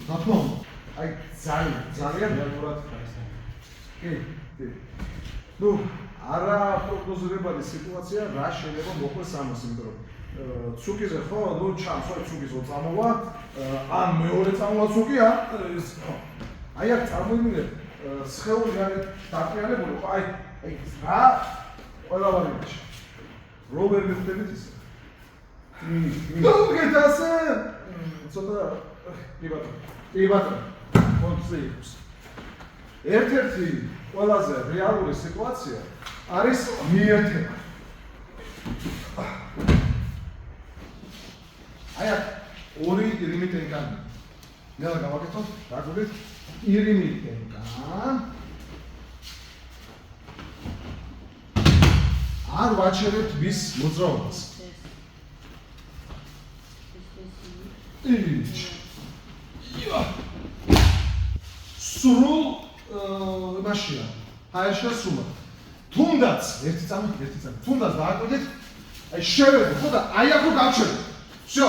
რა თქმა უნდა, აი ძალიან რეალურად ხარ. კი. ნუ არა პროგნოზირებადი სიტუაცია რა შეიძლება მოხდეს ამას, იმიტომ რომ ცუკიზე ხო, ნუ ჩანს ხო ცუკიზო წამოვა, ან მეორე წამოვა ცუკია, აი აქ წარმოიდგინე სხეული არის დაყრიალებული, ხო, აი რა ყველა ვარიანტში. რო ვერ მივხვდებით ისე. ნუ გეტასე. ცოტა კი ბატონო. კონცი იყოს. ერთ-ერთი ყველაზე რეალური სიტუაცია არის მიერთება. აი აქ ორი ირიმიტენგან. ნელა გავაკეთოთ, დაგულით ირიმიტენგან. არ ვაჩერებთ მის მოძრაობას. სრულ მაშია. ჰაერში სრულად. თუნდაც ერთი წამი. თუნდაც დააკვირდით, აი შევედო, ხო და აი აქ რო გავჩერდით. всё.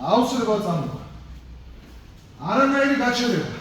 აუცილებლად წამოვა. არანაირი გაჩერება.